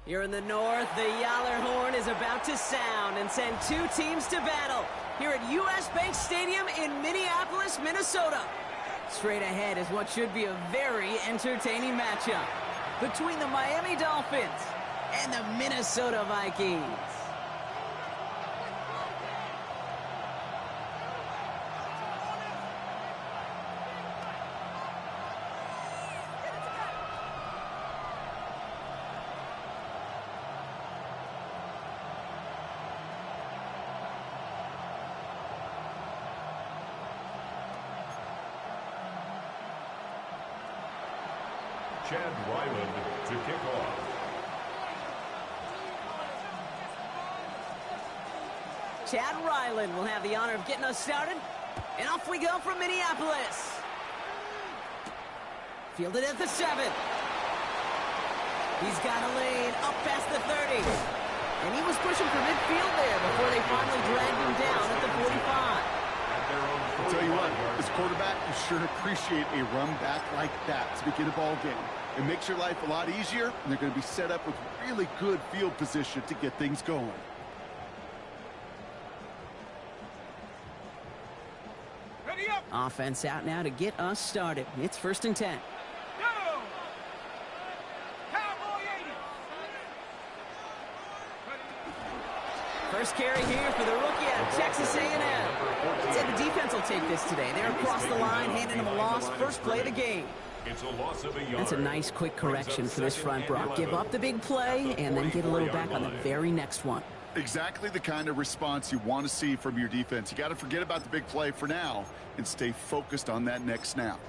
Here in the north, the Yaller horn is about to sound and send two teams to battle here at US Bank Stadium in Minneapolis, Minnesota. Straight ahead is what should be a very entertaining matchup between the Miami Dolphins and the Minnesota Vikings. Chad Ryland to kick off. Chad Ryland will have the honor of getting us started. And off we go from Minneapolis. Fielded at the 7. He's got a lane up past the 30. And he was pushing for midfield there before they finally dragged him down at the 45. I'll tell you what, as quarterback, you sure appreciate a run back like that to begin a ball game. It makes your life a lot easier, and they're going to be set up with really good field position to get things going. Ready up. Offense out now to get us started. It's 1st and 10. Go! Cowboy 80. First carry here for the rookie out of Texas A&M. Said the defense will take this today. They're across the line, handing them a loss. First play of the game. It's a loss of a yard. That's a nice quick correction for this front, Brock. Give up the big play and then get a little back on the very next one. Exactly the kind of response you want to see from your defense. You got to forget about the big play for now and stay focused on that next snap.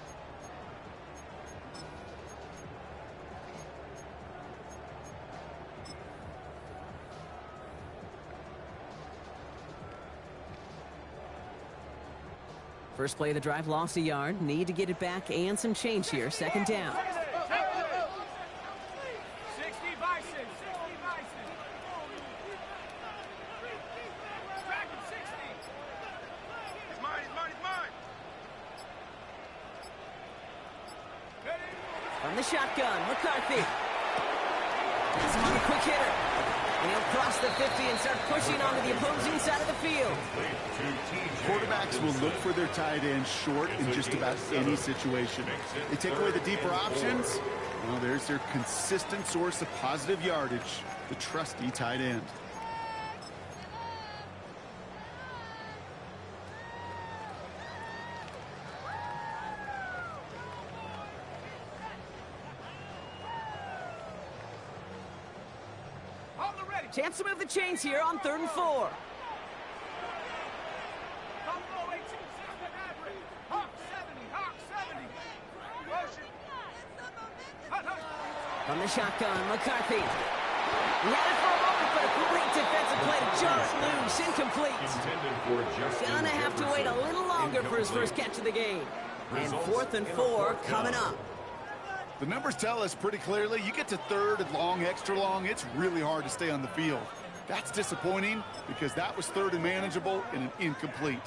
First play of the drive, lost a yard. Need to get it back and some change here. 2nd down. 60 Bison. 60 Bison. Track it, 60. It's mine, it's mine, it's mine. From the shotgun, McCarthy. He's on a quick hitter. And he'll cross the 50 and start pushing onto the opposing side of the field. Quarterbacks will look for their tight end short in just about any situation. They take away the deeper options. Well, there's their consistent source of positive yardage, the trusty tight end. Chance to move the chains here on 3rd and 4. From the shotgun, McCarthy. He had it for a moment, but a great defensive play to jar it loose. Incomplete. Gonna have to wait a little longer for his first catch of the game. And 4th and 4 coming up. The numbers tell us pretty clearly, you get to 3rd and long, extra long, it's really hard to stay on the field. That's disappointing because that was 3rd and manageable and an incomplete.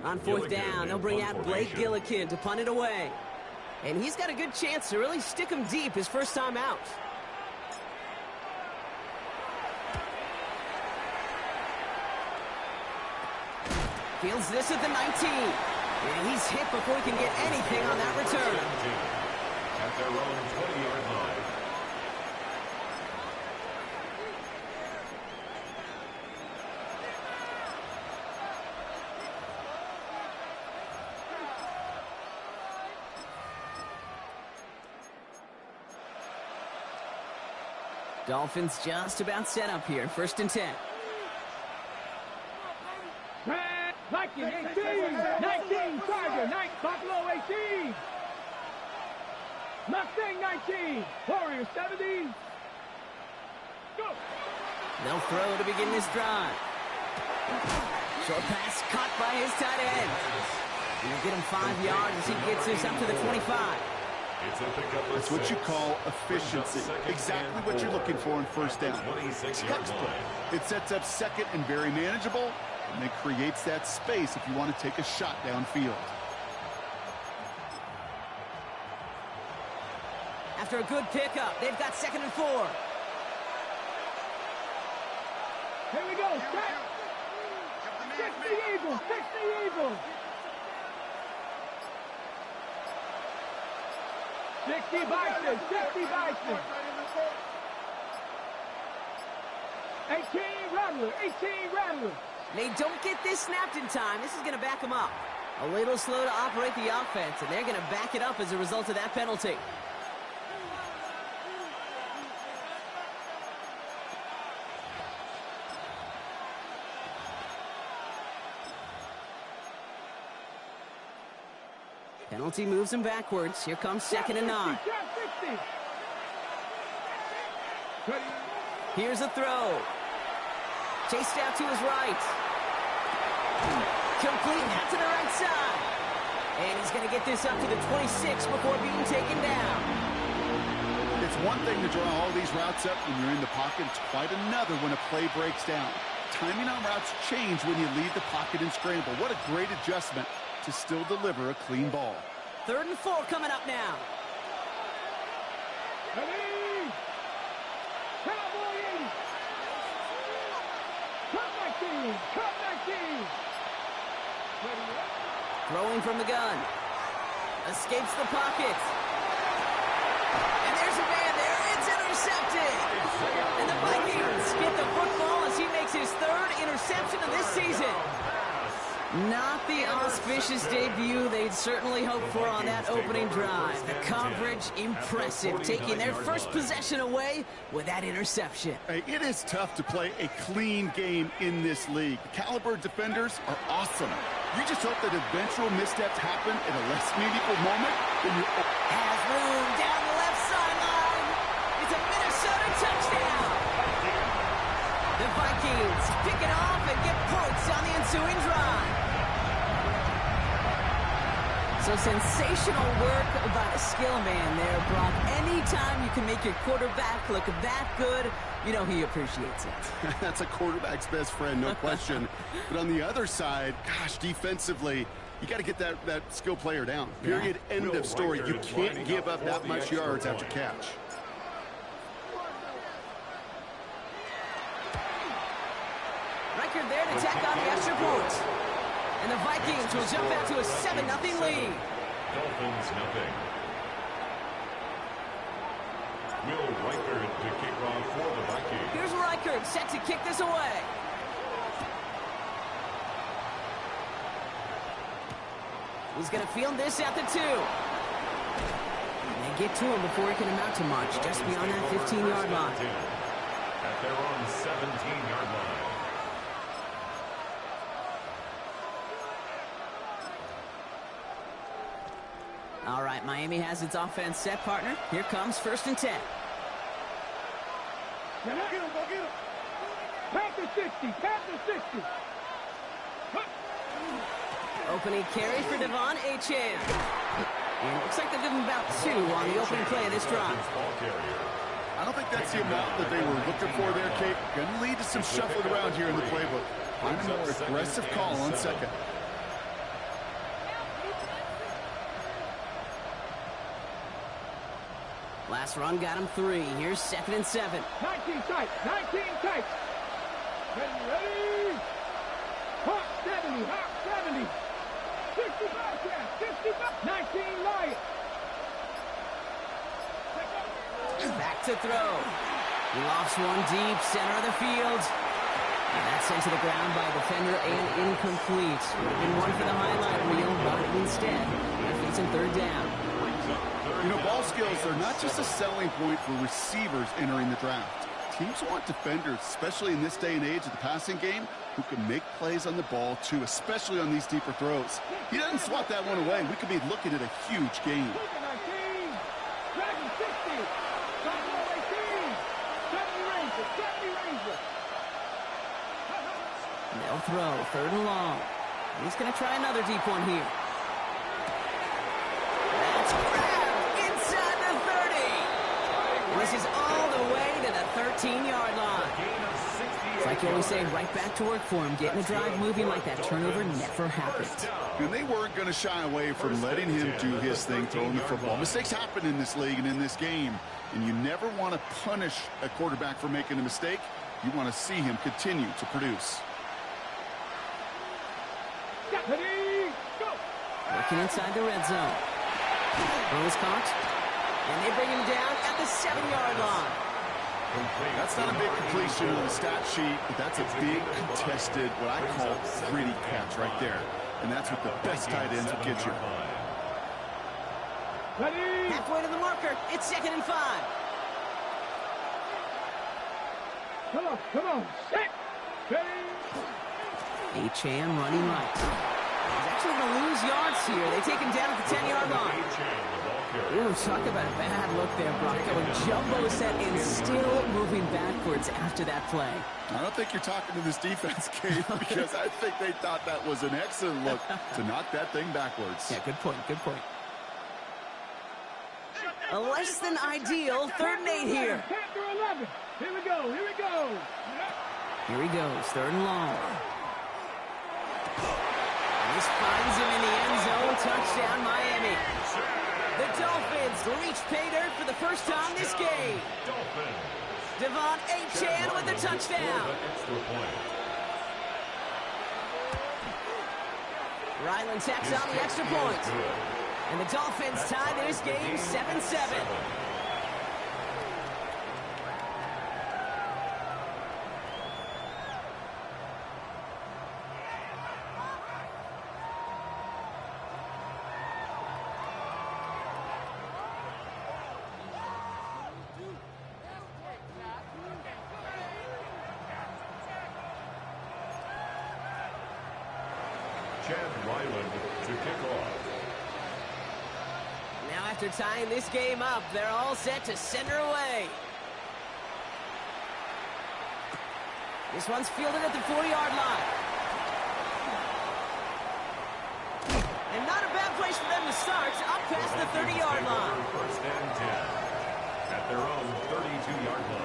On 4th down, they'll bring out Blake Gillikin to punt it away. And he's got a good chance to really stick him deep his first time out. Fields this at the 19. And he's hit before he can get anything on that return. At their own 20-yard line. Dolphins just about set up here. 1st and 10. Viking 18, 19, Tiger, Buffalo 18, Mustang 19, Warrior 70. Go! They'll throw to begin this drive. Short pass caught by his tight end. He'll get him 5 yards as he gets this up to the 25. That's what you call efficiency. Exactly what you're looking for in 1st down. Textbook. It sets up 2nd and very manageable, and it creates that space if you want to take a shot downfield. After a good pickup, they've got 2nd and 4. Here we go. Set. 60 Eagles. 60 Eagles. 60 Bison. 60 Bison. 18 Rattler. 18 Rattler. They don't get this snapped in time. This is going to back them up. A little slow to operate the offense, and they're going to back it up as a result of that penalty. Penalty moves him backwards. Here comes 2nd and 9. Here's a throw. Chased out to his right. Complete, out to the right side. And he's going to get this up to the 26 before being taken down. It's one thing to draw all these routes up when you're in the pocket. It's quite another when a play breaks down. Timing on routes change when you leave the pocket and scramble. What a great adjustment to still deliver a clean ball. 3rd and 4 coming up now. Ready? Cowboy 80. Cut 19. Cut 19. Throwing from the gun. Escapes the pocket. And there's a man there. It's intercepted. And the Vikings get the football as he makes his 3rd interception of this season. Not the auspicious debut they'd certainly hoped for on that opening drive. The coverage, impressive, taking their first possession away with that interception. Hey, it is tough to play a clean game in this league. The caliber defenders are awesome. You just hope that eventual missteps happen at a less meaningful moment than you... Has room down the left sideline. It's a Minnesota touchdown. The Vikings pick it off and get points on the ensuing drive. So sensational work by the skill man there, Brock. Anytime you can make your quarterback look that good, you know he appreciates it. That's a quarterback's best friend, no question. But on the other side, gosh, defensively, you got to get that skill player down. Period, end of story. You can't give up that much yards after catch. Record there to tack on the extra point. And the Vikings will jump out to a 7-0 lead. Dolphins nothing. Will Reichard to kick off for the Vikings. Here's Reichard set to kick this away. He's going to field this at the 2. And they get to him before he can amount to much, just beyond that 15-yard line. At their own 17-yard line. All right, Miami has its offense set, partner. Here comes 1st and 10. Go get him, go get him. Panther 60, Panther 60. Opening carry for Devon Achane. And it looks like they'll give him about 2 on the opening play of this drive. I don't think that's the amount that they were looking for there, Kate. Going to lead to some shuffling around here in the playbook. Find a more aggressive call on 2nd. Last run got him 3. Here's 2nd and 7. 19 tight, 19 tight. Ready? Hot 70, hot 70. 65 cast, 65. 19 Lions. Back to throw. He lofts one deep, center of the field. And that's sent to the ground by a defender and incomplete. Would have been one for the highlight reel, but instead, they're facing 3rd down. You know, ball skills are not just a selling point for receivers entering the draft. Teams want defenders, especially in this day and age of the passing game, who can make plays on the ball, too, especially on these deeper throws. He doesn't swat that one away. We could be looking at a huge game. They'll throw, 3rd and long. He's going to try another deep one here. That's grabbed inside the 30. And this is all the way to the 13-yard line. Like you always say, right back to work for him. Getting the drive moving like that turnover never happened. And they weren't going to shy away from letting him do his thing, throwing the football. Mistakes happen in this league and in this game, and you never want to punish a quarterback for making a mistake. You want to see him continue to produce. Ready, go. Working inside the red zone. Ball is caught, and they bring him down at the 7-yard line. That's not a big completion on the stat sheet, but that's a big contested, what I call gritty catch right there. And that's what the best tight ends will get you. Ready. Halfway to the marker. It's 2nd and 5. Come on. Set. Ready. Achane running right. He's actually going to lose yards here. They take him down at the 10-yard line. Ooh, talk about a bad look there, Brock. Going jumbo set and still moving backwards after that play. I don't think you're talking to this defense, Kate, because I think they thought that was an excellent look to knock that thing backwards. Yeah, good point. A less than ideal 3rd and 8 here. 10 through 11. Here we go. Here he goes, 3rd and long. And this finds him in the end zone. Touchdown, Miami. The Dolphins reach pay dirt for the first time this game. Devon Achane with the touchdown. Ryland tacks on the extra point. And the Dolphins tie this game 7-7. Chad Ryland to kick off. Now after tying this game up, they're all set to send her away. This one's fielded at the 40-yard line. And not a bad place for them to start, up past the 30-yard line. 1st and 10 at their own 32-yard line.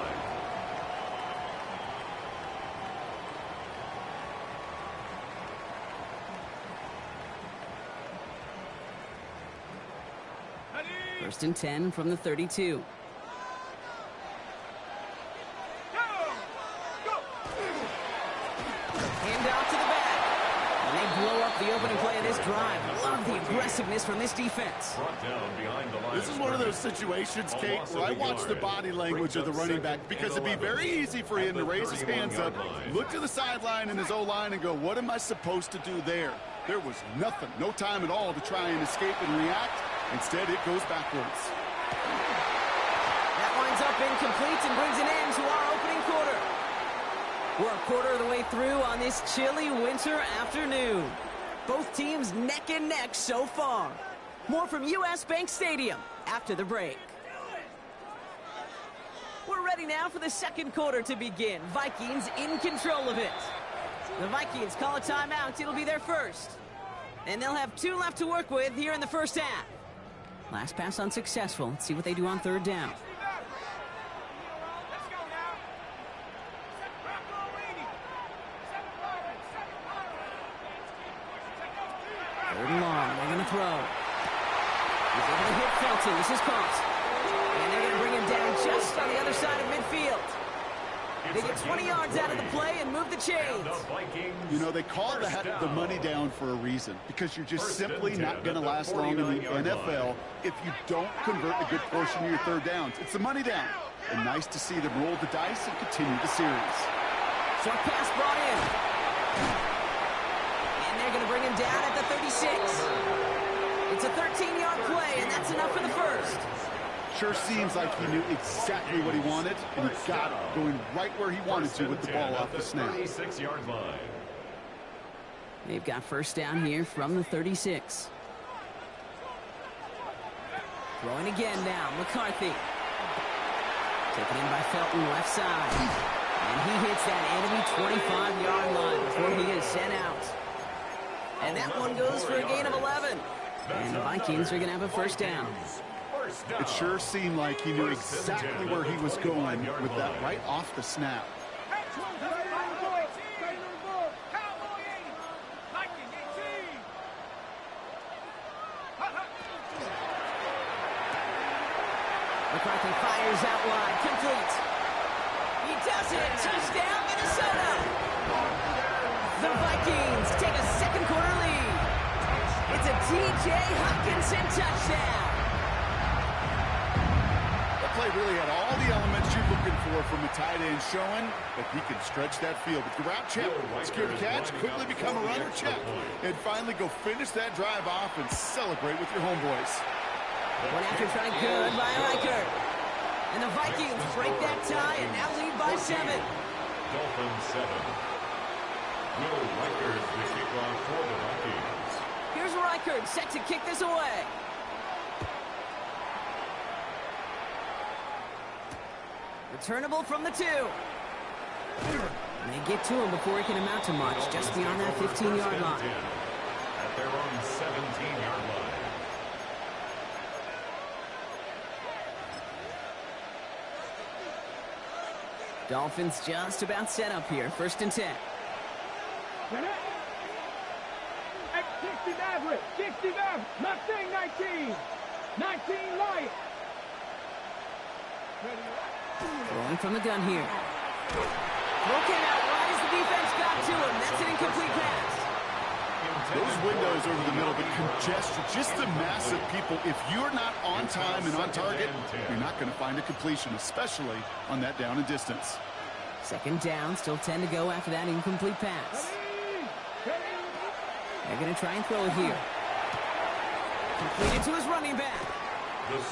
First and 10 from the 32. Hand off to the back. And they blow up the opening play of this drive. Love the aggressiveness from this defense. Brought down behind the line. This is one of those situations, Kate, where I watch the body language of the running back because it'd be very easy for him to raise his hands up, look to the sideline in his O-line and go, what am I supposed to do there? There was nothing, no time at all to try and escape and react. Instead, it goes backwards. That winds up incomplete and brings an end to our opening quarter. We're a quarter of the way through on this chilly winter afternoon. Both teams neck and neck so far. More from US Bank Stadium after the break. We're ready now for the second quarter to begin. Vikings in control of it. The Vikings call a timeout. It'll be their first. And they'll have 2 left to work with here in the first half. Last pass unsuccessful. Let's see what they do on 3rd down. Third and long. They're going to throw. He's able to hit Felton. This is caught. And they're going to bring him down just on the other side of midfield. They get 20 yards out of the play and move the chains. You know, they call the money down for a reason, because you're just simply not going to last long in the NFL if you don't convert a good portion of your 3rd downs. It's the money down. And nice to see them roll the dice and continue the series. Short pass brought in. And they're going to bring him down at the 36. It's a 13-yard play, and that's enough for the first. Sure seems like he knew exactly what he wanted, and he got it, going right where he wanted to with the ball off the snap. 36-yard line. They've got first down here from the 36. Throwing again now, McCarthy. Taken in by Felton, left side. And he hits that enemy 25-yard line before he is sent out. And that one goes for a gain of 11. And the Vikings are going to have a first down. It sure seemed like he knew exactly where he was going with that right off the snap. McCarthy fires out wide. Complete. He does it. Touchdown, Minnesota. The Vikings take a second quarter lead. It's a T.J. Hockenson touchdown. That play really had all the elements you're looking for from a tight end, showing that he can stretch that field. With the route check, secure the catch, quickly become a runner check, and finally go finish that drive off and celebrate with your homeboys. One after try good by Reichert. And the Vikings break that tie and now lead by 7. Dolphins 7. Will Reichert the kickoff for the Vikings. Here's Reichert set to kick this away. Returnable from the 2. And they get to him before he can amount to much, just beyond that 15-yard line. At their own 17-yard line. Dolphins just about set up here. 1st and 10. 60 Mustang 19. 19 Light. Throwing from the gun here. Broken out right as the defense got to him. That's an incomplete pass. Those windows over the middle, the congestion, just the mass of people. If you're not on time and on target, you're not going to find a completion, especially on that down and distance. 2nd down, still 10 to go after that incomplete pass. They're going to try and throw it here. Completed to his running back.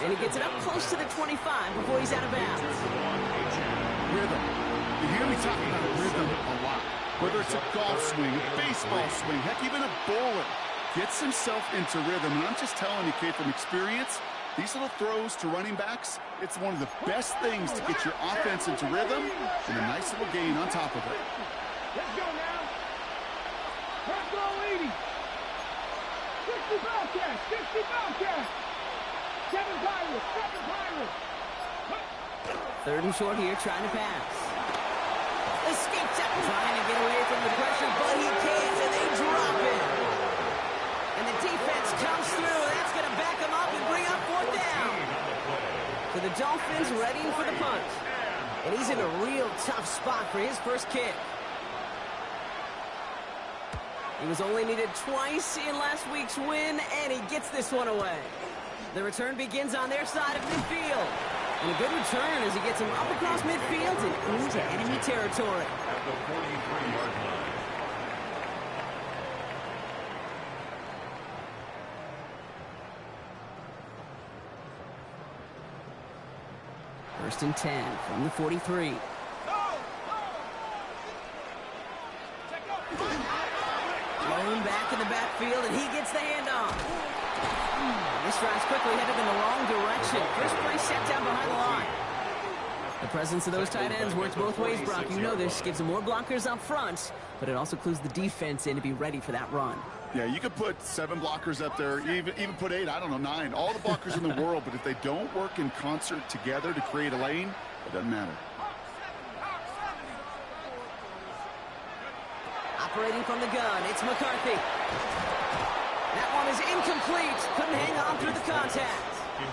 And he gets it up close to the 25 before he's out of bounds. Rhythm. You hear me talking about rhythm a lot. Whether it's a golf swing, a baseball swing, heck, even a bowler gets himself into rhythm. And I'm just telling you, kid, from experience, these little throws to running backs, it's one of the best things to get your offense into rhythm and a nice little gain on top of it. Let's go now. Let's go, 80. 60 Bobcats. 60 Bobcats. 7 Pirates. 7 Pirates. 3rd and short here, trying to pass. Escapes out, trying to get away from the pressure, but he can't, and they drop it. And the defense comes through. That's going to back him up and bring up 4th down. So the Dolphins readying for the punt. And he's in a real tough spot for his first kick. He was only needed twice in last week's win, and he gets this one away. The return begins on their side of midfield. And a good return as he gets him up across midfield and into enemy territory. At the 43-yard line. First and 10 from the 43. Thrown back in the backfield, and he gets the handoff. This drive's quickly headed in the wrong direction. First play set down behind the line. The presence of those tight ends works both ways, Brock. You know this. Gives them more blockers up front, but it also clues the defense in to be ready for that run. Yeah, you could put 7 blockers up there, even put 8, I don't know, 9. All the blockers in the world, but if they don't work in concert together to create a lane, it doesn't matter. Operating from the gun, it's McCarthy. That one is incomplete. Couldn't hang on through the contact.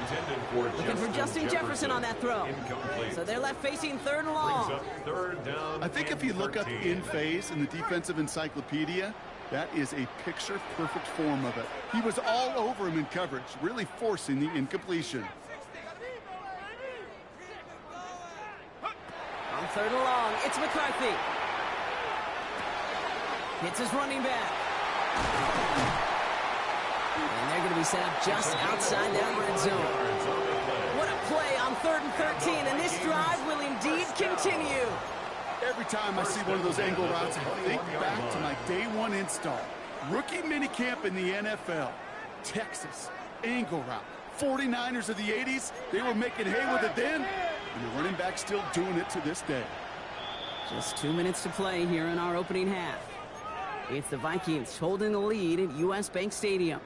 Intended for Looking for Justin Jefferson on that throw. Incomplete. So they're left facing 3rd and Brings long. up 3rd down. I think if you look up in phase in the defensive encyclopedia, that is a picture-perfect form of it. He was all over him in coverage, really forcing the incompletion. On 3rd and long, it's McCarthy. Hits his running back. And they're going to be set up just outside that red zone. What a play on 3rd and 13, and this drive will indeed continue. Every time I see one of those angle routes, I think back to my day 1 install. Rookie minicamp in the NFL. Texas, angle route. 49ers of the 80s, they were making hay with it then, and the running back's still doing it to this day. Just 2 minutes to play here in our opening half. It's the Vikings holding the lead at US Bank Stadium.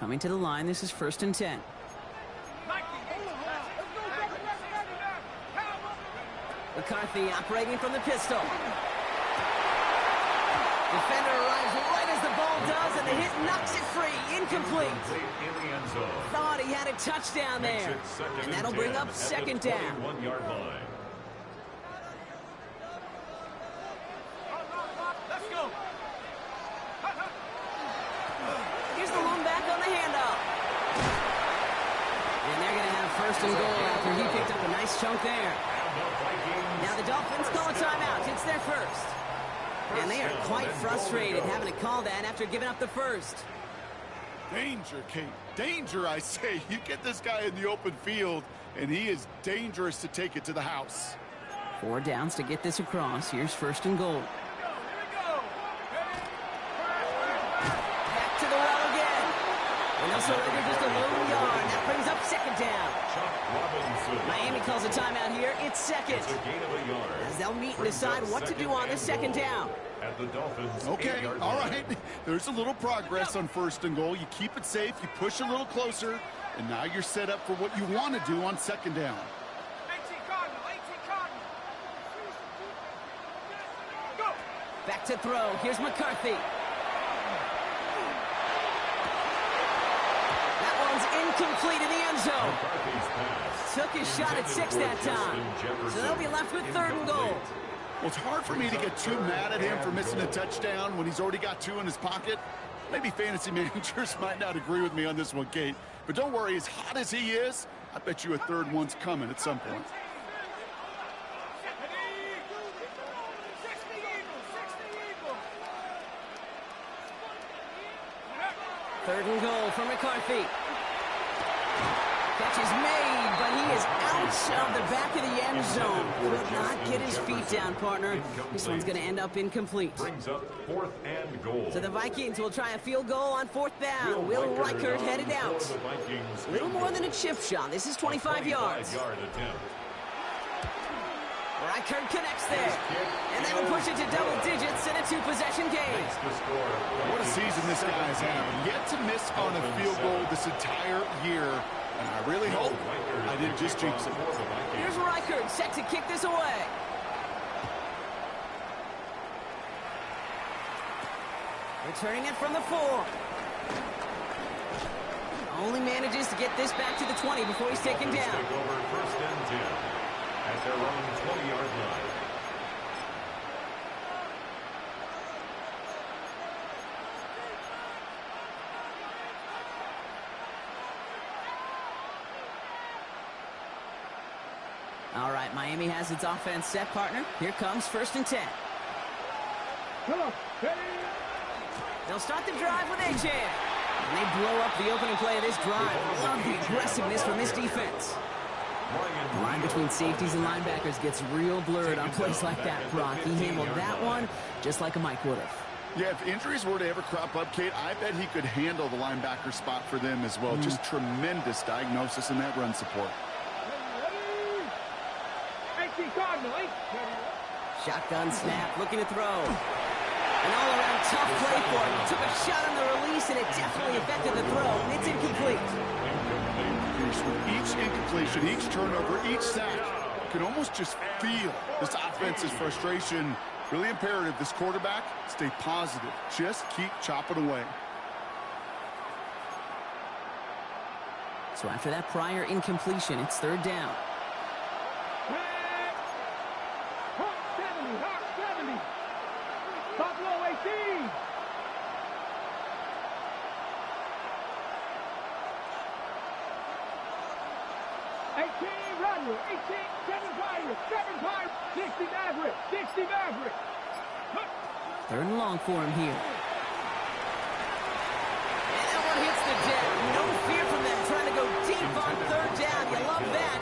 Coming to the line, this is 1st and 10. McCarthy operating from the pistol. Defender arrives right as the ball does, and the hit knocks it free. Incomplete. Thought he had a touchdown there. And that'll bring up second down. 21-yard line. Let's go. Here's the one back on the handoff. And they're going to have first and goal after he picked up a nice chunk there. Now the Dolphins call a timeout. It's their first. And they are quite frustrated having to call that after giving up the first. Danger, Kate. Danger, I say. You get this guy in the open field, and he is dangerous to take it to the house. 4 downs to get this across. Here's first and goal. Back to the well again. And they'll surrender just a lone yard. That brings up second down. Miami calls a timeout here. It's second. As they'll meet and decide what to do on this second down. At the Dolphins. Okay, all right. There's a little progress on first and goal. You keep it safe, you push a little closer, and now you're set up for what you want to do on second down. 18 Cardinal, 18 Cardinal. Go. Back to throw. Here's McCarthy. That one's incomplete in the end zone. Took his shot at 6 that time. So they'll be left with third and goal. Well, it's hard for me to get too mad at him for missing a touchdown when he's already got 2 in his pocket. Maybe fantasy managers might not agree with me on this one, Kate. But don't worry, as hot as he is, I bet you a third one's coming at some point. 60 Eagles, 60 Eagles. Third and goal for McCarthy. Catch is made, but he is out of the back of the end zone. Could not get his feet down, partner. This one's going to end up incomplete. Brings up 4th and goal. So the Vikings will try a field goal on 4th down. Will Reichert headed out. A little more than a chip shot. This is 25 yards. Reichert connects there. And they will push it to double digits in a 2-possession game. What a season this guy's having. Yet to miss on a field goal this entire year. And I really hope I didn't just jinx it. Here's Reichert set to kick this away. Returning it from the 4. Only manages to get this back to the 20 before he's taken down. Take over first and 10 at their own 20-yard line. All right, Miami has its offense set, partner. Here comes first and 10. They'll start the drive with A-Chan. And they blow up the opening play of this drive. Love the aggressiveness from this defense. The line between safeties and linebackers gets real blurred on plays like that, Brock. He handled that one just like a Mike would have. Yeah, if injuries were to ever crop up, Kate, I bet he could handle the linebacker spot for them as well. Just tremendous diagnosis in that run support. Shotgun snap, looking to throw. An all-around tough play for him. Took a shot on the release, and it definitely affected the throw, and it's incomplete. Each incompletion, each turnover, each sack, you can almost just feel this offense's frustration. Really imperative, this quarterback, stay positive. Just keep chopping away. So after that prior incompletion, it's third down. Buffalo 18. Rodney, 18, 7 Pirates, 60 Maverick, 60 Maverick. Third and long for him here. And that one hits the deck. No fear from them trying to go deep on third down. You love that.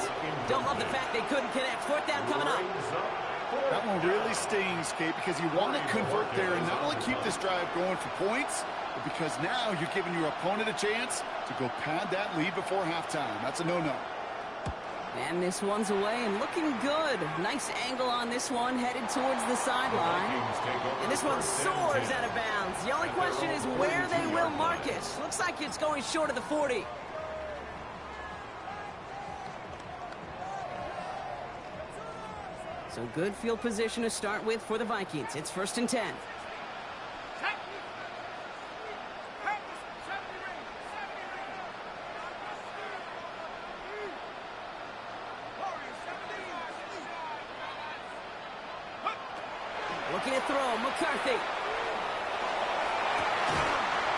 Don't love the fact they couldn't connect. Fourth down coming up. That one really stings, Kate, because you want to convert there and not only keep this drive going for points, but because now you're giving your opponent a chance to go pad that lead before halftime. That's a no-no. And this one's away and looking good. Nice angle on this one, headed towards the sideline. And this one soars out of bounds. The only question is where they will mark it. Looks like it's going short of the 40. So good field position to start with for the Vikings. It's first and 10. Looking to throw, McCarthy.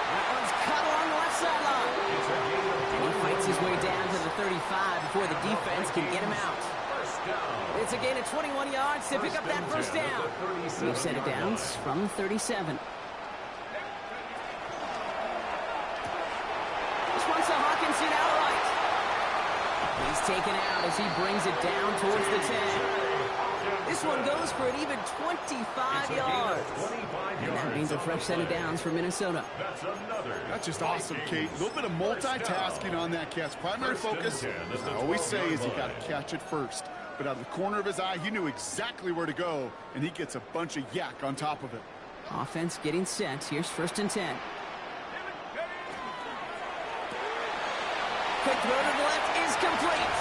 That one's cut along the left sideline. And he fights his way down to the 35 before the defense can get him out. It's a gain of 21 yards to pick up that first down. New set of downs from 37. This one's to Hawkinson outright. He's taken out as he brings it down towards the 10. This one goes for an even 25 yards. And that means a fresh set of downs for Minnesota. That's just awesome, Kate. A little bit of multitasking on that catch. Primary focus, I always say, is you got to catch it first. But out of the corner of his eye, he knew exactly where to go, and he gets a bunch of yak on top of it. Offense getting set. Here's 1st and 10. Quick throw to the left is complete.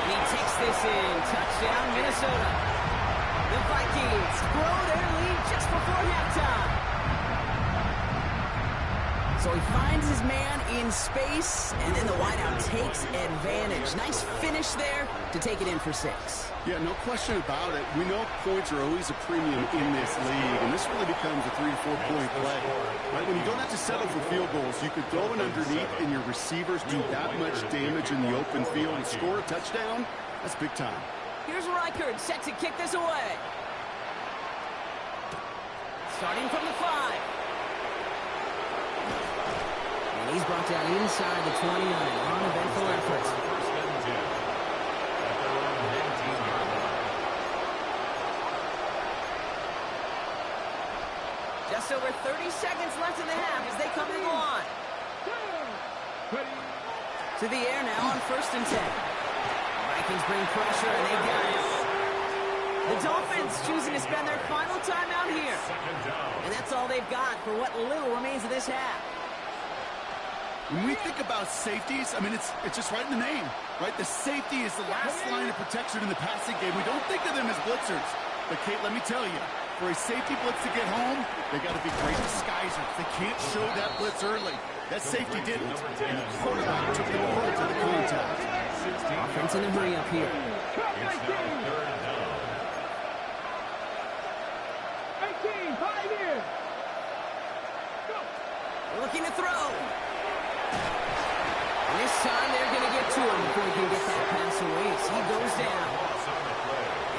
And he takes this in. Touchdown, Minnesota. The Vikings grow their lead just before halftime. So he finds his man in space, and then the wideout takes advantage. Nice finish there to take it in for 6. Yeah, no question about it. We know points are always a premium in this league, and this really becomes a 3 to 4 point play. Right? When you don't have to settle for field goals, you could throw it underneath, and your receivers do that much damage in the open field and score a touchdown. That's big time. Here's Reichard set to kick this away. Starting from the 5. And he's brought down inside the 29 on eventful effort. Just over 30 seconds left in the half as they come to the line. To the air now on 1st and 10. Vikings bring pressure, and they got it. The Dolphins choosing to spend their final timeout here. And that's all they've got for what little remains of this half. When we think about safeties, I mean, it's just right in the name, right? The safety is the last line of protection in the passing game. We don't think of them as blitzers. But, Kate, let me tell you, for a safety blitz to get home, they got to be great disguisers. They can't show that blitz early. That safety didn't, and the quarterback took the brunt of the contact. Offense in a hurry up here. It's now 3rd down. 18, 5 here. Go. Looking to throw. And this time they're going to get to him before he can get that pass away. So he goes down.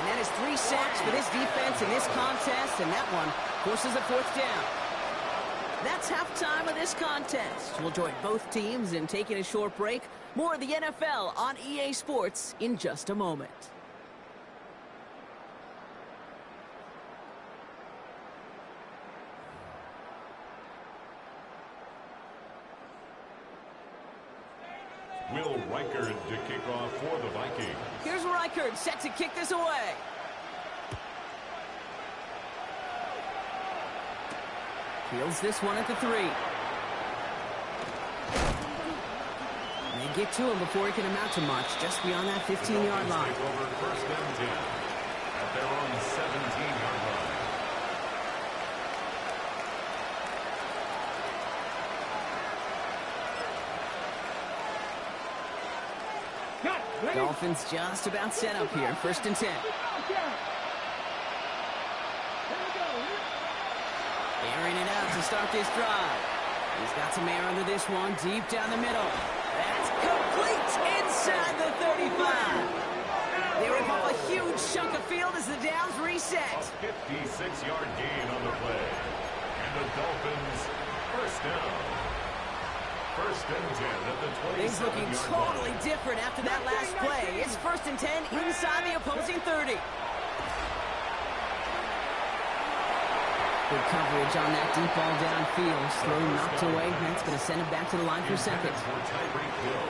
And that is 3 sacks for this defense in this contest, and that one forces a 4th down. That's halftime of this contest. We'll join both teams in taking a short break. More of the NFL on EA Sports in just a moment. Will Reichard to kick off for the Vikings. Here's Reichard set to kick this away. Fields this one at the 3. And they get to him before he can amount to much, just beyond that 15-yard line. Take over 1st and 10 at their own 17-yard line. Dolphins just about set up here. 1st and 10. Airing it out to start this drive. He's got some air under this one, deep down the middle. That's complete inside the 35. They rip off a huge chunk of field as the downs reset. A 56-yard gain on the play. And the Dolphins 1st down. 1st and 10 at the 27-yard line. Things looking totally different after that last play. It's 1st and 10 inside the opposing 30. Good coverage on that deep ball downfield. Throw knocked away. That's going to send him back to the line for 2nd.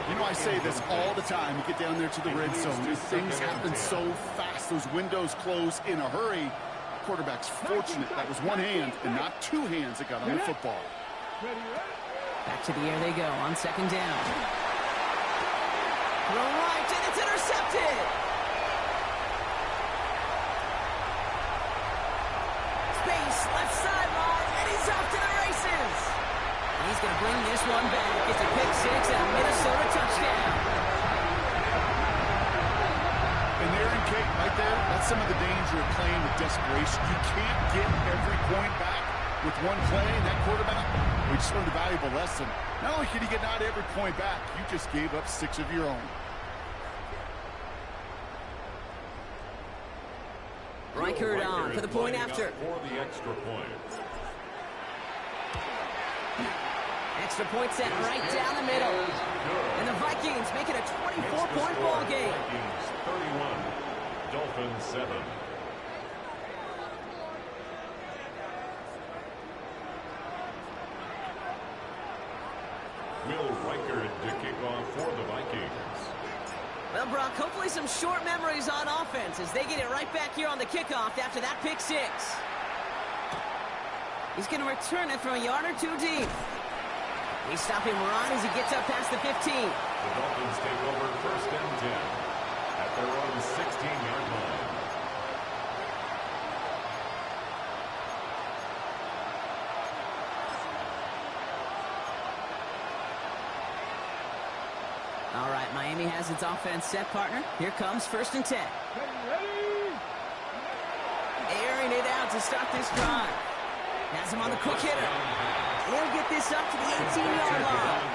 You know, I say this all the time. You get down there to the red zone. Things happen so fast. Those windows close in a hurry. Quarterback's fortunate that was one hand and not 2 hands that got on the football. Back to the air they go on 2nd down. Throw right, and it's intercepted. Space, left sideline, and he's off to the races. And he's going to bring this one back. It's a pick 6 and a Minnesota touchdown. And there in Kate, right there, that's that's some of the danger of playing with desperation. You can't get every point back with one play, and that quarterback, we just learned a valuable lesson. Not only can you get not every point back, you just gave up 6 of your own. Reichert on for the point after. For the extra point. Extra point set right down the middle. And the Vikings make it a 24-point ball game. Vikings 31, Dolphins 7. Will Reichert to kick off for the Vikings. Well, Brock, hopefully some short memories on offense as they get it right back here on the kickoff after that pick 6. He's going to return it from a yard or 2 deep. We stop him right as he gets up past the 15. The Dolphins take over 1st and 10 at their own 16-yard line. All right, Miami has its offense set, partner. Here comes 1st and 10. Airing it out to start this drive. Has him on the quick hitter. He'll get this up to the 18-yard line.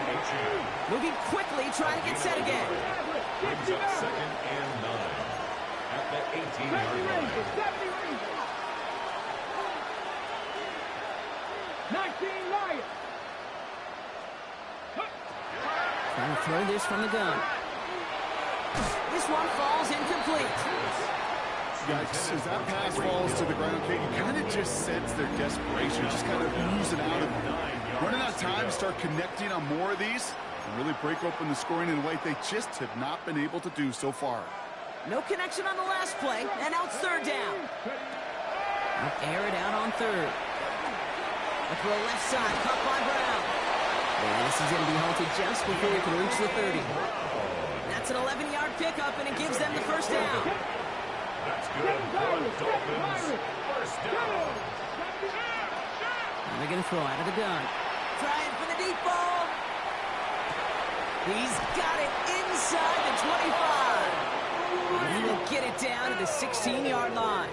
Moving quickly, trying to get set again. Brings up 2nd and 9 at the 18-yard line. 19 Lions. Trying to throw this from the gun. This one falls incomplete. Yikes, as that pass falls to the ground, Kate, you kind of just sense their desperation, just kind of oozing out of them. Running out of time to start connecting on more of these and really break open the scoring in a way they just have not been able to do so far. No connection on the last play, and now it's 3rd down. Air it out on 3rd. A throw left side, caught by Brown. And this is going to be halted just before we can reach the 30. That's an 11-yard pickup, and it gives them the 1st down. That's good for the Dolphins. 1st down. And they're going to throw out of the gun. Trying for the deep ball. He's got it inside the 25. And he will get it down to the 16-yard line.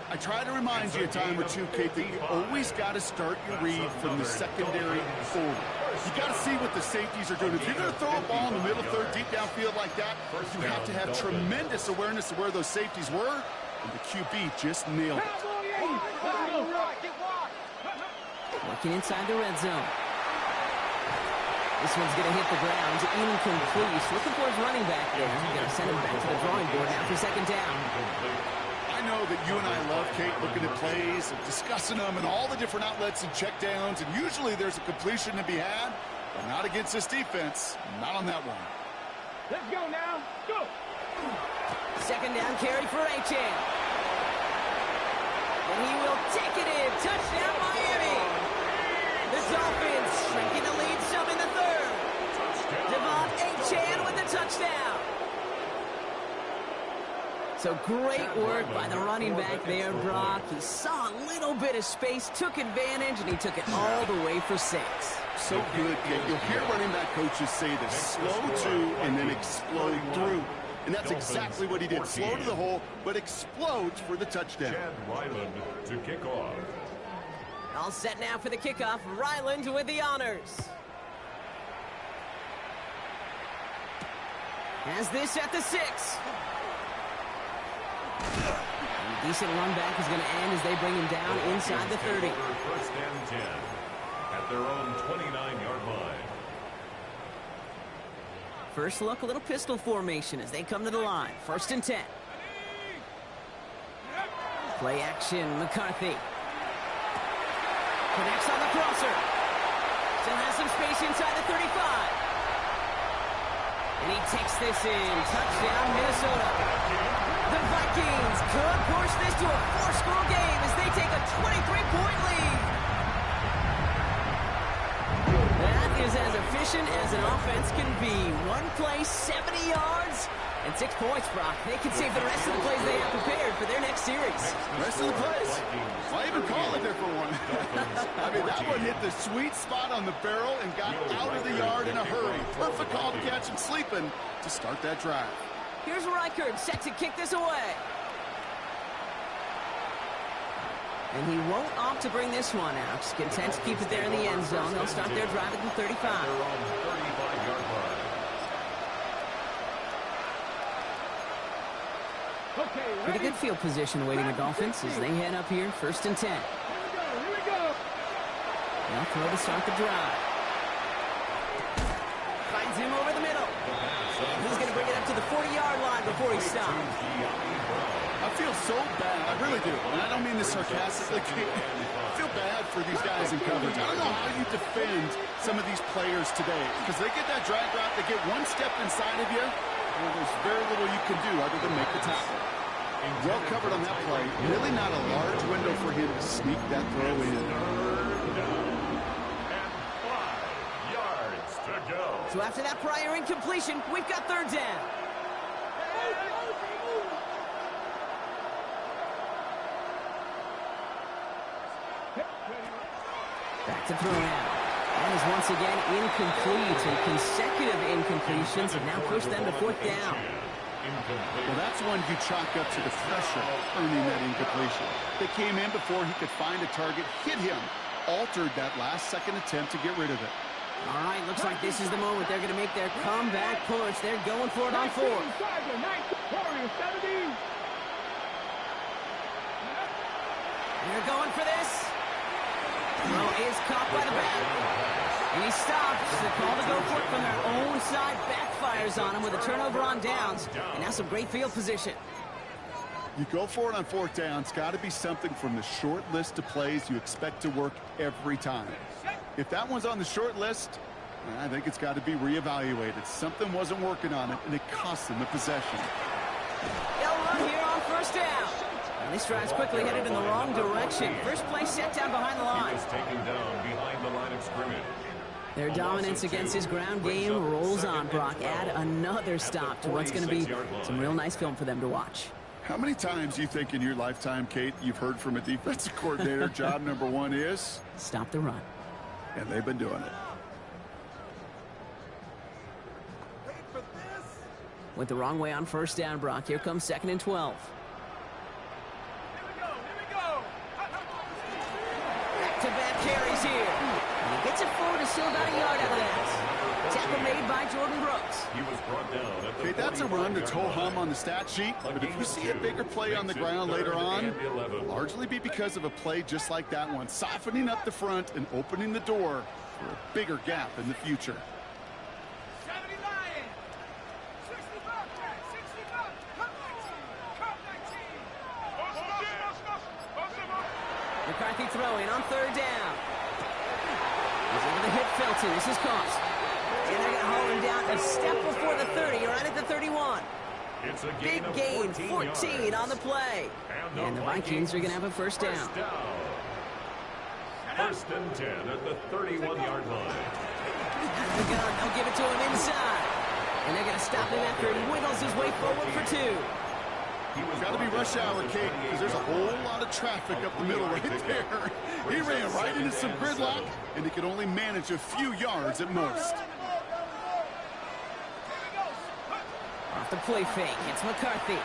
I try to remind you a time or two, Kate, that you always got to start your read from the secondary forward. You got to see what the safeties are doing. If you're going to throw a ball in the middle third, deep downfield like that, you have to have tremendous awareness of where those safeties were, and the QB just nailed it. Working inside the red zone. This one's going to hit the ground. Incomplete. He's looking for his running back there. He's going to send him back to the drawing board now for 2nd down. I know that you and I love, Kate, looking at plays and discussing them and all the different outlets and checkdowns, and usually there's a completion to be had, but not against this defense. Not on that one. Let's go now. Go. 2nd down carry for Achane. And he will take it in. Touchdown, Miami. The Dolphins shrinking the lead some in the 3rd. Devon Achane with the touchdown. So great work by the running back there, Brock. He saw a little bit of space, took advantage, and he took it all the way for 6. So good, Kate. You'll hear running back coaches say this: slow to and then explode through. And that's exactly what he did. Slow to the hole, but explodes for the touchdown. Chad Ryland to kick off. All set now for the kickoff. Ryland with the honors. Has this at the 6. A decent run back is going to end as they bring him down inside the 30. 1st and 10 at their own 29-yard line. First look, a little pistol formation as they come to the line. 1st and 10. Play action, McCarthy. Connects on the crosser. Still has some space inside the 35. And he takes this in. Touchdown, Minnesota. The Vikings could push this to a 4-score game as they take a 23-point lead. That is as efficient as an offense can be. One play, 70 yards, and 6 points, Brock. They can save the rest of the plays they have prepared for their next series. Rest of the plays? Why even call it there for one? I mean, that one hit the sweet spot on the barrel and got out of the yard in a hurry. Perfect call to catch him sleeping to start that drive. Here's Reichert set to kick this away. And he won't opt to bring this one out. Just content to keep it there in the end zone. They'll start their drive at the 35. They're on 35-yard line. Okay, Pretty ready? good field position awaiting the Dolphins as they head up here, 1st and 10. Here we go. They'll throw to start the drive. Finds him over the middle. And he's going to bring it up to the 40-yard line before he stops. I feel so bad. I really do. And I don't mean this sarcastically. I feel bad for these guys in coverage. I don't know how you defend some of these players today because they get that drag route, they get one step inside of you, and there's very little you can do other than make the tackle. Well covered on that play. Really not a large window for him to sneak that throw in. So after that prior incompletion, we've got 3rd down. Back to throw now. That is once again incomplete, and consecutive incompletions have now pushed them to 4th down. Well, that's one you chalk up to the pressure earning that incompletion. They came in before he could find a target, hit him, altered that last-second attempt to get rid of it. All right, looks like this is the moment they're going to make their comeback push. They're going for it on 4th. They're going for this. Throw is caught by the back. And he stops. The call to go for it from their own side backfires on him with a turnover on downs. And now some great field position. You go for it on 4th down. It's got to be something from the short list of plays you expect to work every time. If that one's on the short list, I think it's got to be reevaluated. Something wasn't working on it, and it cost them the possession. They'll run here on 1st down. And this drive's quickly headed in the wrong direction. First play set down behind the line. He was taken down behind the line of scrimmage. Their dominance against his ground game rolls on, Brock. Add another stop to what's going to be some real nice film for them to watch. How many times do you think in your lifetime, Kate, you've heard from a defensive coordinator, job number 1 is? Stop the run. And they've been doing it. Went the wrong way on 1st down, Brock. Here comes 2nd and 12. Back-to-back carries here. And he gets it forward and still about a yard out of that. Tackle made by Jordan Brooks. He was brought down at the Okay, that's a run that's ho-hum on the stat sheet, but if you see a bigger play on the ground later on, it'll largely be because of a play just like that one, softening up the front and opening the door for a bigger gap in the future. McCarthy throwing on 3rd down. He's able to hit Felton. This is Cost. And they're going to haul him down a step before the 30, right at the 31. It's a Big gain, 14 on the play. And the Vikings are going to have a 1st down. 1st and 10 at the 31-yard line. Out of the gun, they'll give it to him inside. And they're going to stop him after he wiggles his way forward for 2. Got to be rush hour, Kate, because there's a whole lot of traffic up the middle right there. He ran right into some gridlock, and he could only manage a few yards at most. Off the play fake, it's McCarthy.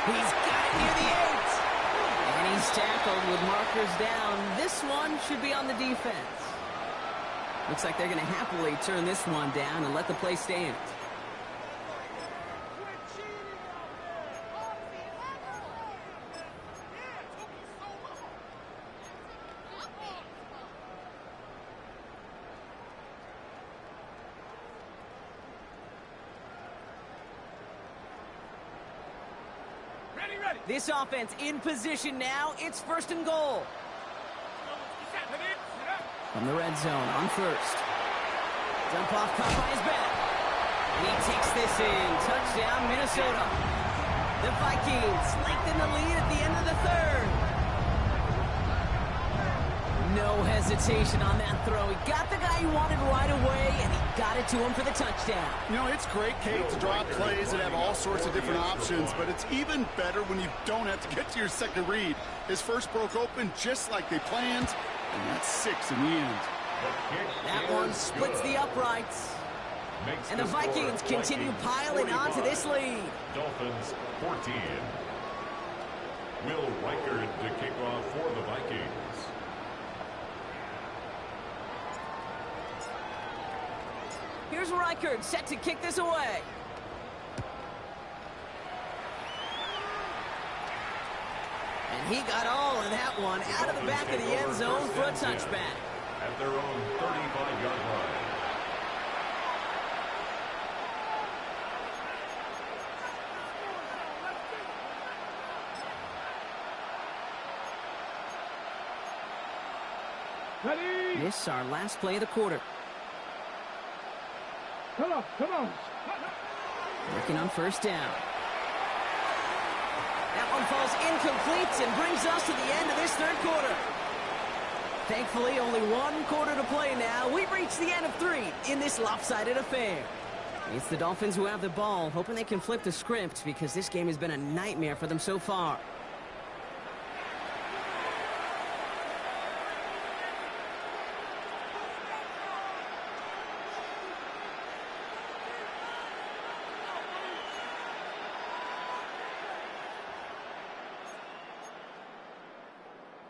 He's got it near the 8. And he's tackled with markers down. This one should be on the defense. Looks like they're going to happily turn this one down and let the play stand. This offense in position now. It's 1st and goal. From the red zone on 1st. Jump off caught by his back. And he takes this in. Touchdown, Minnesota. The Vikings lengthen the lead at the end of the 3rd. No hesitation on that throw. He got the guy he wanted right away, and he got it to him for the touchdown. You know, it's great, Kate, to draw plays and have all sorts of different options, but it's even better when you don't have to get to your second read. His first broke open just like they planned, and that's 6 in the end. That one splits the uprights. And the Vikings continue piling on to this lead. Dolphins 14. Will Reichard to kick off for the Vikings. Here's Reichard set to kick this away. And he got all of that one out of the back of the end zone for a touchback. At their own 35-yard line. Ready? This is our last play of the quarter. Come on, come on. Working on first down. That one falls incomplete and brings us to the end of this third quarter. Thankfully, only one quarter to play now. We've reached the end of 3 in this lopsided affair. It's the Dolphins who have the ball, hoping they can flip the script because this game has been a nightmare for them so far.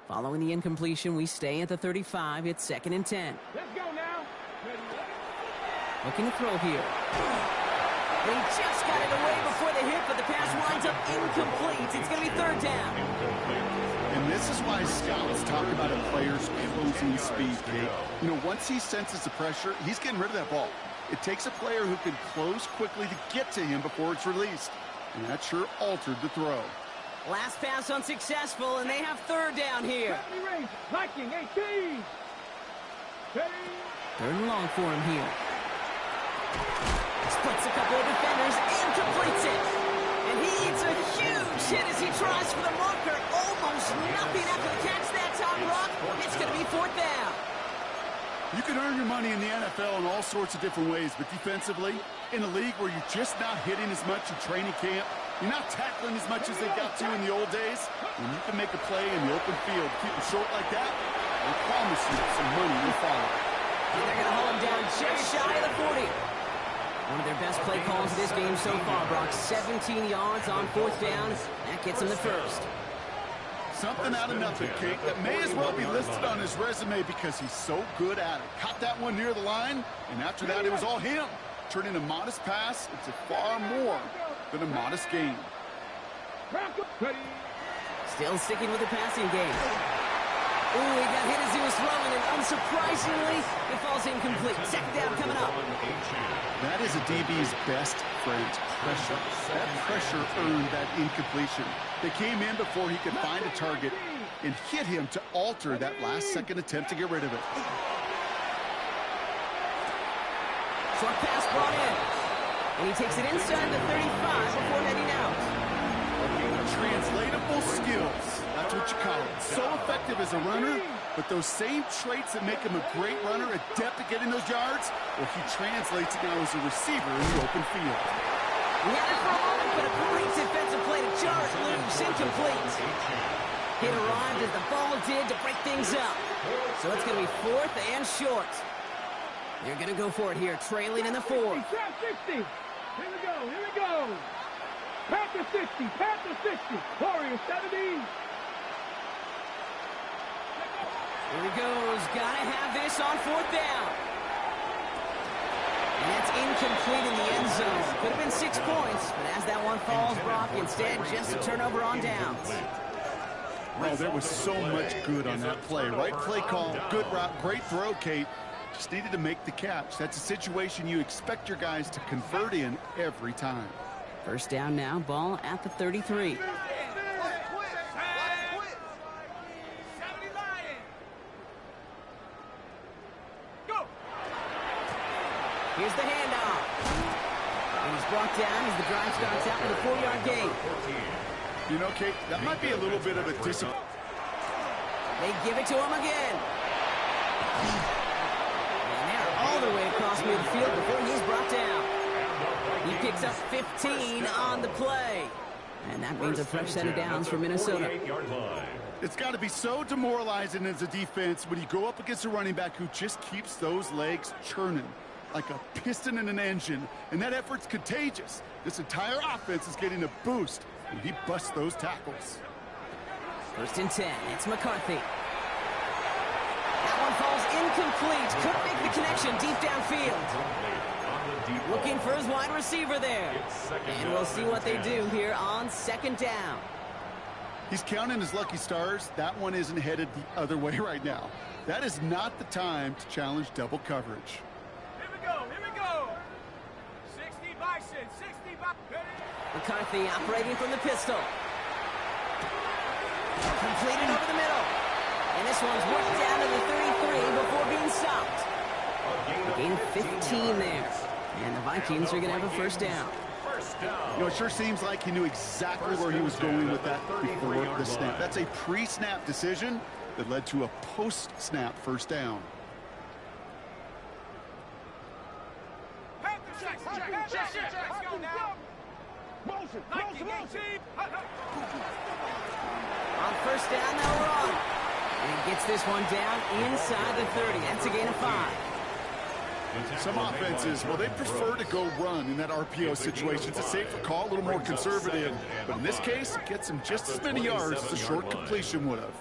Following the incompletion, we stay at the 35. It's 2nd and 10. Let's go now. Looking to throw here. They just got it away before the hit, but the pass winds up incomplete. It's going to be 3rd down. And this is why scouts talk about a player's closing speed, Kate. You know, once he senses the pressure, he's getting rid of that ball. It takes a player who can close quickly to get to him before it's released. And that sure altered the throw. Last pass unsuccessful, and they have 3rd down here. Viking 18. 3rd and long for him here. Splits a couple of defenders and completes it. And he eats a huge hit as he tries for the marker. Almost nothing after the catch that time, Rock. It's going to be 4th down. You can earn your money in the NFL in all sorts of different ways, but defensively, in a league where you're just not hitting as much in training camp, you're not tackling as much as they got to in the old days, when you can make a play in the open field, keep it short like that, I promise you some money will follow. And they're going to haul him down just shy of the 40. One of their best play calls of this game so far, Brock. 17 yards on 4th down. That gets him the first. Something out of nothing, Kate, that may as well be listed on his resume because he's so good at it. Caught that one near the line, and after that, it was all him. Turning a modest pass into far more than a modest gain. Still sticking with the passing game. Ooh, he got hit as he was throwing, and unsurprisingly, it falls incomplete. 2nd down coming up. That is a DB's best friend, pressure. That pressure earned that incompletion. They came in before he could find a target and hit him to alter that last-second attempt to get rid of it. Short pass brought in. And he takes it inside the 35 before heading out. Translatable skills. That's what you call it. So effective as a runner, but those same traits that make him a great runner, adept at getting those yards, well, he translates it now as a receiver in the open field. We had it for a moment, but a great defensive play to jar it loose, incomplete. Hit arrived as the ball did to break things up. So it's going to be 4th and short. They're going to go for it here, trailing in the 4th. 60. Here we go, here we go. Panther 60, Panther 60. Warrior 70. Here he goes. Got to have this on 4th down. And that's incomplete in the end zone. Could have been 6 points, but as that one falls, Brock, instead just a turnover on downs. Oh, there was so much good on that play. Right play call, good route, great throw, Kate. Just needed to make the catch. That's a situation you expect your guys to convert in every time. First down now, ball at the 33. Here's the handoff. And he's brought down as the drive starts out with a 4-yard gain. You know, Kate, that might be a little bit of a disappointment. They give it to him again. And they're all the way across midfield before he's brought down. He picks up 15 on the play. And that means a fresh set of downs for Minnesota. It's got to be so demoralizing as a defense when you go up against a running back who just keeps those legs churning like a piston in an engine. And that effort's contagious. This entire offense is getting a boost when he busts those tackles. First and 10. It's McCarthy. That one falls incomplete. Couldn't make the connection deep downfield. Looking for his wide receiver there. And we'll see what they do here on second down. He's counting his lucky stars. That one isn't headed the other way right now. That is not the time to challenge double coverage. Here we go, here we go. 60 Bison, 60 Bison. McCarthy operating from the pistol. Completed over the middle. And this one's worked down to the 33 before being stopped. A gain of 15 there. And the Vikings are going to have a first down. You know, it sure seems like he knew exactly where he was going with that before the snap. That's a pre-snap decision that led to a post-snap first down. Let's go now. Motion. On first down, they'll run. And gets this one down inside the 30. That's a gain of 5. Some offenses, well, they prefer to go run in that RPO situation. It's a safer call, a little more conservative. But in this case, it gets him just as many yards as a short completion would have.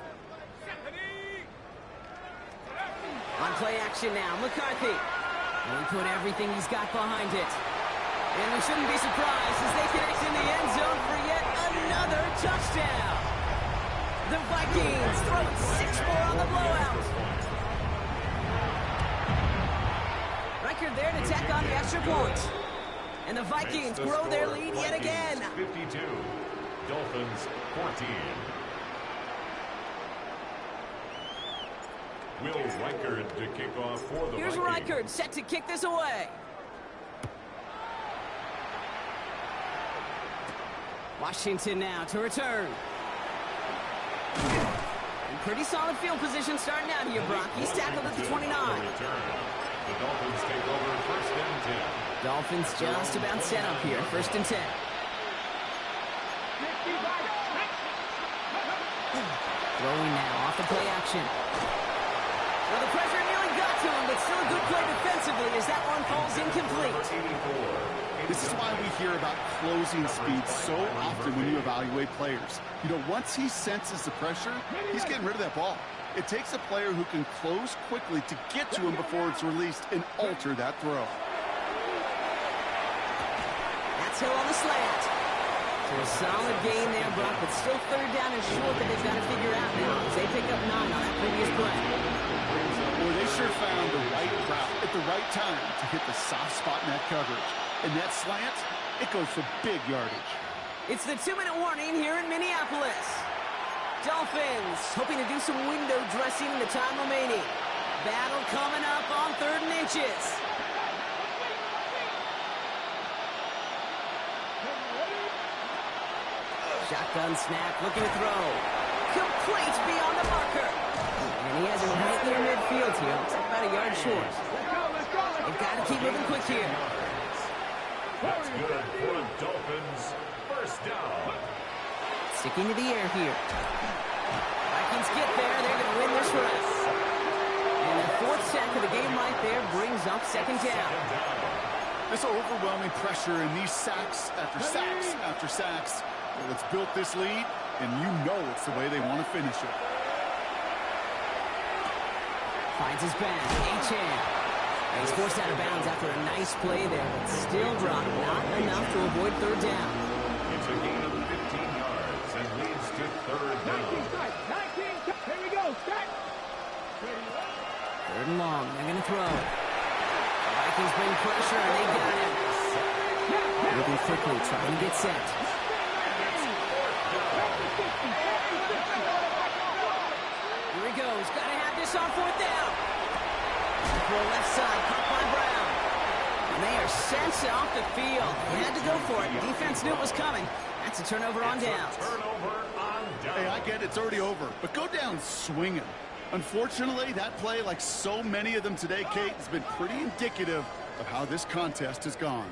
On play action now, McCarthy. And he put everything he's got behind it. And we shouldn't be surprised as they connect in the end zone for yet another touchdown. The Vikings throwing 6 more on the blowout. Record there to tack on the extra point. And the Vikings grow their lead yet again. 52. Dolphins 14. Will Reichard to kick off for the Here's Vikings. Reichard set to kick this away. Washington now to return. In pretty solid field position starting out here, Brock. He's tackled at the 29. The Dolphins take over first and 10. Dolphins just about set up here. First and 10. Throwing now off the play action. Well, the pressure nearly got to him, but still a good play defensively as that one falls incomplete. This is why we hear about closing speed so often when you evaluate players. You know, once he senses the pressure, he's getting rid of that ball. It takes a player who can close quickly to get to him before it's released and alter that throw. That's Hill on the slant. So a solid gain there, Brock, but still third down and short that they've got to figure out now as they pick up 9 on that previous play. Boy, they sure found the right route at the right time to hit the soft spot in that coverage. And that slant, it goes for big yardage. It's the 2-minute warning here in Minneapolis. Dolphins hoping to do some window dressing in the time remaining. Battle coming up on 3rd and inches. Shotgun snap, looking to throw. Complete beyond the marker. And he has it right near midfield here. Looks like about a yard short. They've got to keep moving quick here. That's good for the Dolphins. First down. Sticking to the air here. Vikings get there. They're going to win this race. And the 4th sack of the game right there brings up second down. This overwhelming pressure and these sacks after sacks after sacks, well, it's built this lead, and you know it's the way they want to finish it. Finds his back. H.A. He's forced out of bounds after a nice play there, but still, Brock, not enough to avoid 3rd down. It's a gain of 15 yards and leads to 3rd down. 19, here we go, start. 3rd and long, they're going to throw. The Vikings bring pressure, and they got him. Moving quickly, trying to get set. Here he goes, got to have this on 4th down. Left side, caught by Brown. And they are sent off the field. They had to go for it. Defense knew it was coming. That's a turnover on downs. Hey, I get it's already over, but go down swinging. Unfortunately, that play, like so many of them today, Kate, has been pretty indicative of how this contest has gone.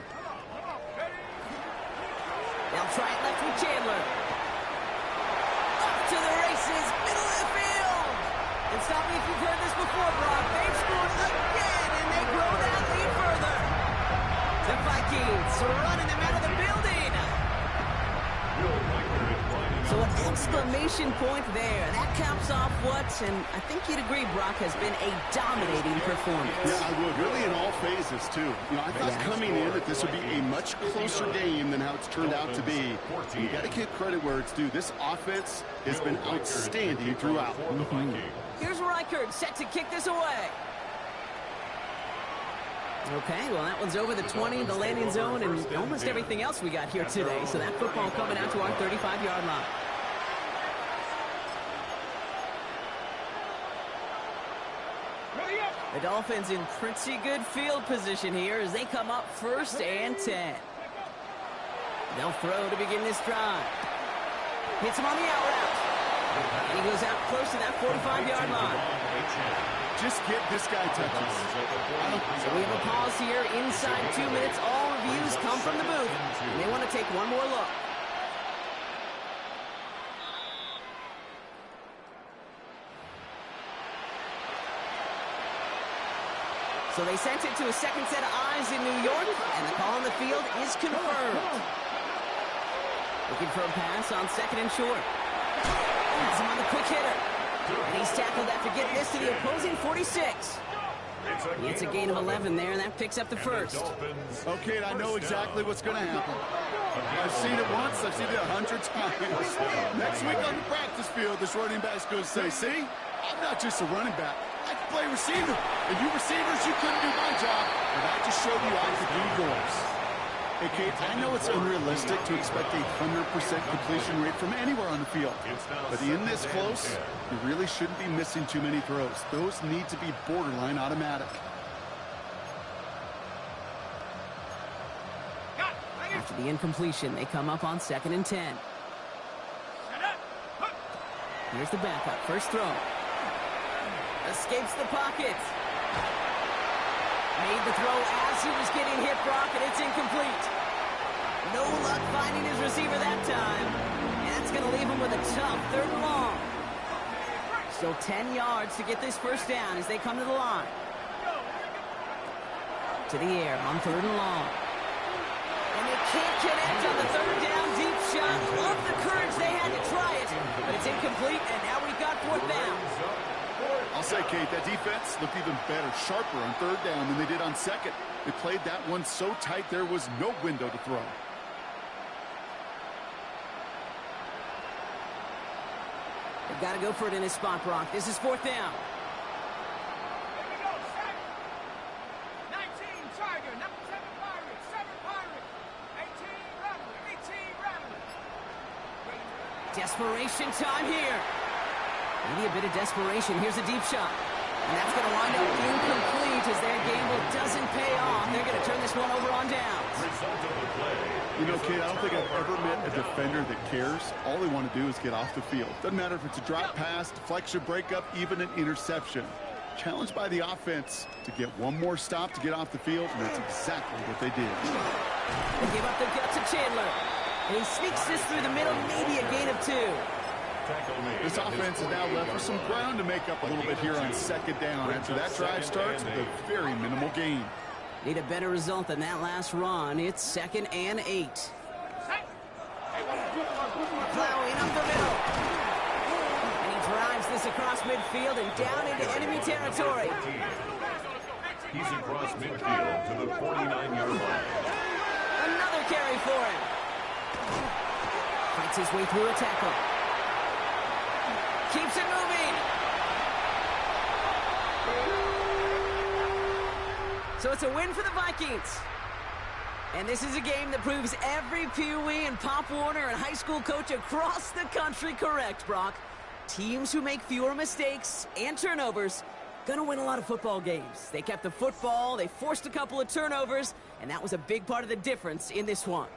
They'll try it left with Chandler. Up to the races, middle of the field. And stop me if you've heard this before, Brock. They've scored again, and they grow that lead further. The Vikings are running them out of the building. So an exclamation point there. That caps off what, and I think you'd agree, Brock, has been a dominating performance. Yeah, I would. Really in all phases, too. You know, I thought coming in that this would be a much closer game than how it's turned out to be. And you got to give credit where it's due. This offense has been outstanding throughout. Here's Reichert set to kick this away. Okay, well, that one's over the 20, the landing zone, and almost everything else we got here today. So that football coming out to our 35-yard line. The Dolphins in pretty good field position here as they come up 1st and 10. They'll throw to begin this drive. Hits him on the out route. And he goes out close to that 45-yard line. Just get this guy touches. So we have a pause here inside 2 minutes. All reviews come from the booth. And they want to take one more look. So they sent it to a second set of eyes in New York, and the call on the field is confirmed. Looking for a pass on 2nd and short. Has him on the quick hitter. And he's tackled after getting this to the opposing 46. It's a gain of 11 there, and that picks up the first. Okay, I know exactly what's going to happen. I've seen it once, I've seen it 100 times. Next week on the practice field, this running back's going to say, see, I'm not just a running back. I can play receiver. And you receivers, you couldn't do my job. And I just showed you I could do yours. Hey, Kate, I know it's unrealistic to expect a 100% completion rate from anywhere on the field. But in this close, you really shouldn't be missing too many throws. Those need to be borderline automatic. After the incompletion, they come up on 2nd and 10. Here's the backup. First throw. Escapes the pocket. Made the throw as he was getting hit, Brock, and it's incomplete. No luck finding his receiver that time. And that's going to leave him with a tough 3rd and long. Still 10 yards to get this first down as they come to the line. To the air on 3rd and long. And they can't connect on the 3rd down deep shot. Love the courage they had to try it, but it's incomplete, and now we've got 4th down. I'll say, Kate, that defense looked even better, sharper on 3rd down than they did on 2nd. They played that one so tight there was no window to throw. They've got to go for it in his spot, Brock. This is 4th down. 19 Tiger, number 7 Pirate, 7 Pirate, 18 Rattler, 18 Rattler. Desperation time here. Maybe a bit of desperation. Here's a deep shot. And that's going to wind up incomplete as their gamble doesn't pay off. They're going to turn this one over on downs. You know, Kate, I don't think I've ever met a defender that cares. All they want to do is get off the field. Doesn't matter if it's a drop pass, deflection, breakup, even an interception. Challenged by the offense to get one more stop to get off the field, and that's exactly what they did. They give up the gut to Chandler. And he sneaks this through the middle, maybe a gain of 2. This offense is now left with some ground to make up a little bit here on 2nd down after that drive starts with a very minimal gain. Need a better result than that last run. It's 2nd and 8. Plowing up the middle. And he drives this across midfield and down into enemy territory. He's across midfield to the 49-yard line. Another carry for him. Fights his way through a tackle. Keeps it moving. So it's a win for the Vikings. And this is a game that proves every Pee Wee and Pop Warner and high school coach across the country correct, Brock. Teams who make fewer mistakes and turnovers gonna win a lot of football games. They kept the football, they forced a couple of turnovers, and that was a big part of the difference in this one.